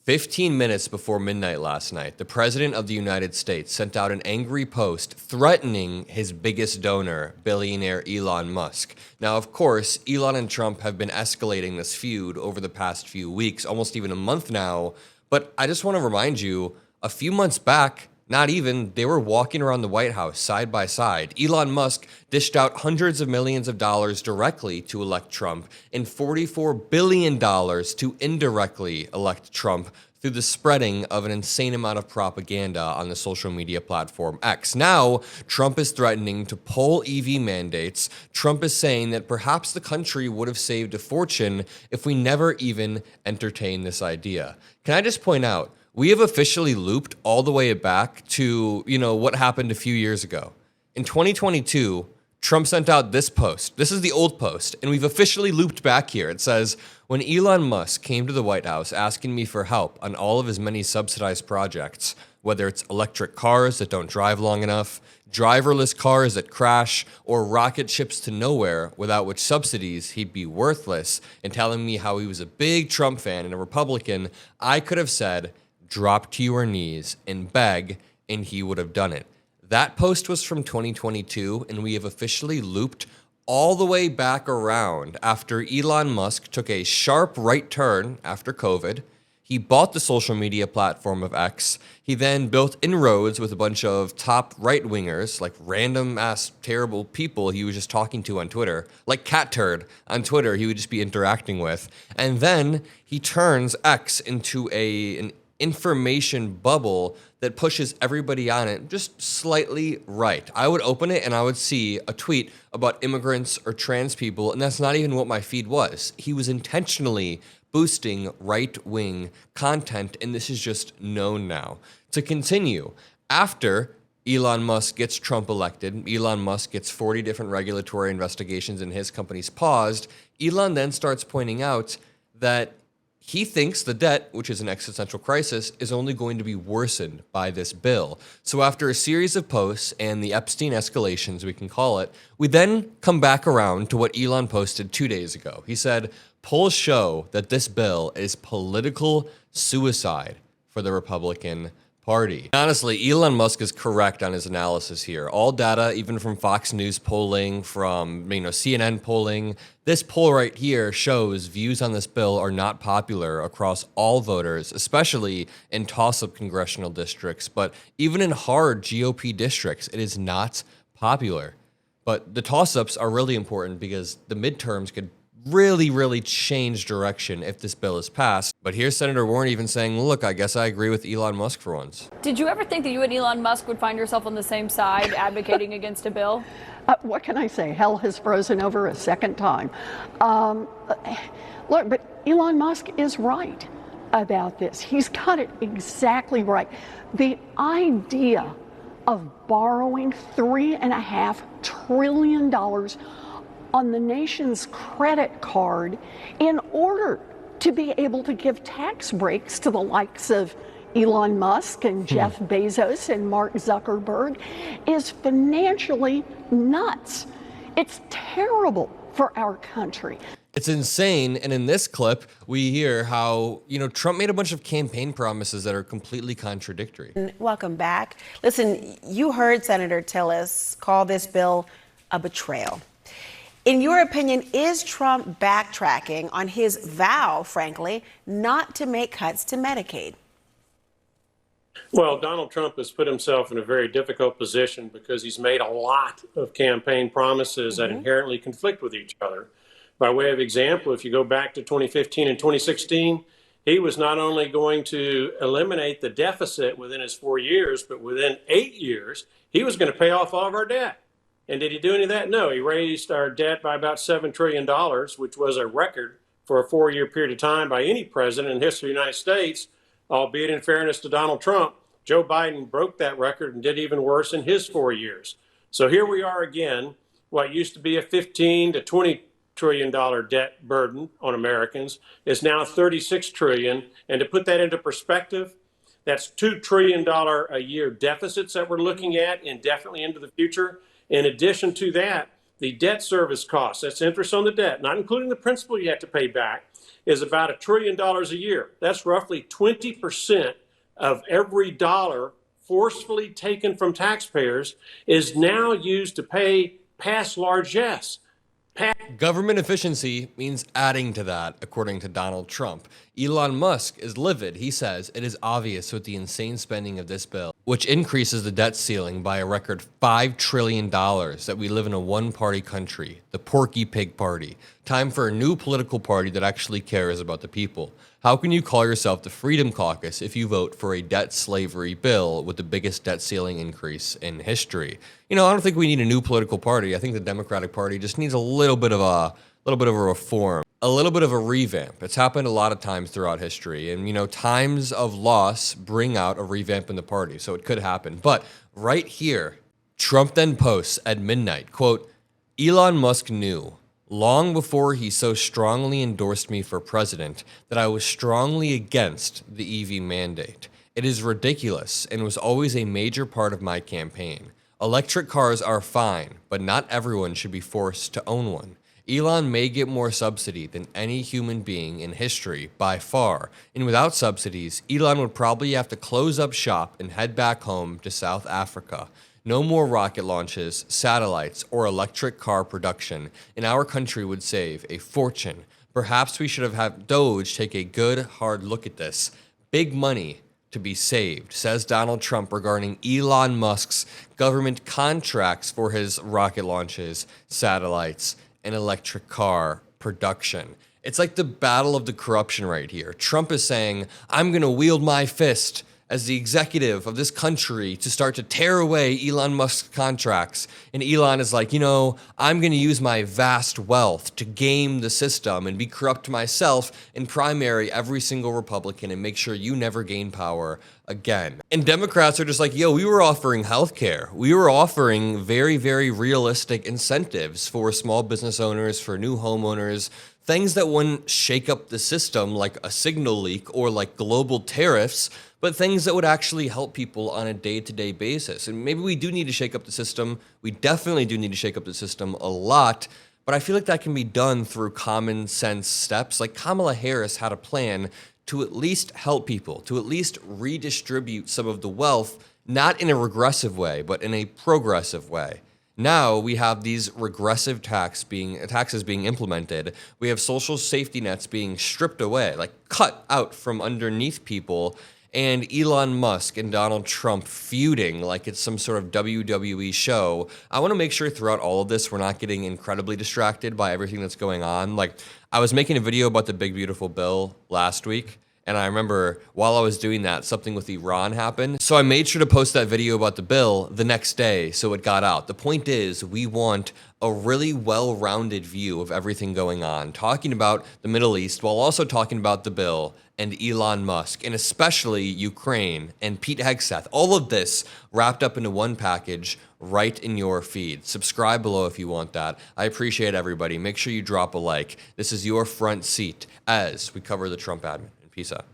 15 minutes before midnight last night, the President of the United States sent out an angry post threatening his biggest donor, billionaire Elon Musk. Now, of course, Elon and Trump have been escalating this feud over the past few weeks, almost even a month now. But I just want to remind you, a few months back, not even, they were walking around the White House side by side. Elon Musk dished out hundreds of millions of dollars directly to elect Trump and $44 billion to indirectly elect Trump through the spreading of an insane amount of propaganda on the social media platform X. Now, Trump is threatening to pull EV mandates. Trump is saying that perhaps the country would have saved a fortune if we never even entertained this idea. Can I just point out, we have officially looped all the way back to, what happened a few years ago. In 2022, Trump sent out this post. This is the old post, and we've officially looped back here. It says, when Elon Musk came to the White House asking me for help on all of his many subsidized projects, whether it's electric cars that don't drive long enough, driverless cars that crash, or rocket ships to nowhere without which subsidies he'd be worthless, and telling me how he was a big Trump fan and a Republican, I could have said, drop to your knees and beg, and he would have done it. That post was from 2022, and we have officially looped all the way back around after Elon Musk took a sharp right turn after COVID. He bought the social media platform of X. He then built inroads with a bunch of top right-wingers, like random-ass terrible people he was just talking to on Twitter, like Cat Turd on Twitter he would just be interacting with. And then he turns X into an information bubble that pushes everybody on it just slightly right. I would open it and I would see a tweet about immigrants or trans people, and that's not even what my feed was. He was intentionally boosting right-wing content, and this is just known now. To continue, after Elon Musk gets Trump elected, Elon Musk gets 40 different regulatory investigations in his companies paused, Elon then starts pointing out that he thinks the debt, which is an existential crisis, is only going to be worsened by this bill. So after a series of posts and the Epstein escalations, we can call it, we then come back around to what Elon posted 2 days ago. He said, polls show that this bill is political suicide for the Republican Party. Honestly, Elon Musk is correct on his analysis here. All data, even from Fox News polling, from CNN polling, this poll right here shows views on this bill are not popular across all voters, especially in toss-up congressional districts. But even in hard GOP districts, it is not popular. But the toss-ups are really important because the midterms could really change direction if this bill is passed. But here's Senator Warren even saying, look, I guess I agree with Elon Musk for once. Did you ever think that you and Elon Musk would find yourself on the same side advocating against a bill? What can I say? Hell has frozen over a second time. Look, but Elon Musk is right about this. He's got it exactly right. The idea of borrowing $3.5 trillion on the nation's credit card in order to be able to give tax breaks to the likes of Elon Musk and Jeff Bezos and Mark Zuckerberg is financially nuts. It's terrible for our country. It's insane. And in this clip, we hear how, Trump made a bunch of campaign promises that are completely contradictory. Welcome back. Listen, you heard Senator Tillis call this bill a betrayal. In your opinion, is Trump backtracking on his vow, frankly, not to make cuts to Medicaid? Well, Donald Trump has put himself in a very difficult position because he's made a lot of campaign promises that inherently conflict with each other. By way of example, if you go back to 2015 and 2016, he was not only going to eliminate the deficit within his 4 years, but within 8 years, he was going to pay off all of our debt. And did he do any of that? No, he raised our debt by about $7 trillion, which was a record for a 4-year period of time by any president in the history of the United States, albeit in fairness to Donald Trump. Joe Biden broke that record and did even worse in his 4 years. So here we are again, what used to be a $15 to $20 trillion debt burden on Americans is now $36 trillion. And to put that into perspective, that's $2 trillion a year deficits that we're looking at indefinitely into the future. In addition to that, the debt service cost, that's interest on the debt, not including the principal you have to pay back, is about $1 trillion a year. That's roughly 20% of every dollar forcefully taken from taxpayers is now used to pay past largesse. Government efficiency means adding to that, according to Donald Trump. Elon Musk is livid. He says it is obvious with the insane spending of this bill, which increases the debt ceiling by a record $5 trillion, that we live in a one-party country, the Porky Pig Party. Time for a new political party that actually cares about the people. How can you call yourself the Freedom Caucus if you vote for a debt slavery bill with the biggest debt ceiling increase in history? You know, I don't think we need a new political party. I think the Democratic Party just needs a little bit of a reform, a little bit of a revamp. It's happened a lot of times throughout history, and you know, times of loss bring out a revamp in the party, so it could happen. But right here, Trump then posts at midnight, quote, Elon Musk knew long before he so strongly endorsed me for president that I was strongly against the EV mandate. It is ridiculous and was always a major part of my campaign. Electric cars are fine, but not everyone should be forced to own one. Elon may get more subsidy than any human being in history by far, and without subsidies, Elon would probably have to close up shop and head back home to South Africa. No more rocket launches, satellites, or electric car production, and our country would save a fortune. Perhaps we should have had Doge take a good, hard look at this. Big money to be saved, says Donald Trump regarding Elon Musk's government contracts for his rocket launches, satellites, and electric car production. It's like the battle of the corruption right here. Trump is saying, I'm going to wield my fist as the executive of this country to start to tear away Elon Musk's contracts. And Elon is like, you know, I'm going to use my vast wealth to game the system and be corrupt myself and primary every single Republican and make sure you never gain power again. And Democrats are just like, yo, we were offering healthcare. We were offering very, very realistic incentives for small business owners, for new homeowners, things that wouldn't shake up the system like a signal leak or like global tariffs, but things that would actually help people on a day-to-day basis. And maybe we do need to shake up the system. We definitely do need to shake up the system a lot, but I feel like that can be done through common sense steps. Like Kamala Harris had a plan to at least help people, to at least redistribute some of the wealth, not in a regressive way, but in a progressive way. Now we have these regressive taxes being implemented. We have social safety nets being stripped away, like cut out from underneath people, and Elon Musk and Donald Trump feuding like it's some sort of WWE show. I want to make sure throughout all of this, we're not getting incredibly distracted by everything that's going on. Like, I was making a video about the big, beautiful bill last week, and I remember while I was doing that, something with Iran happened. So I made sure to post that video about the bill the next day so it got out. The point is, we want a really well-rounded view of everything going on, talking about the Middle East while also talking about the bill and Elon Musk, and especially Ukraine and Pete Hegseth. All of this wrapped up into one package right in your feed. Subscribe below if you want that. I appreciate everybody. Make sure you drop a like. This is your front seat as we cover the Trump admin. Peace out.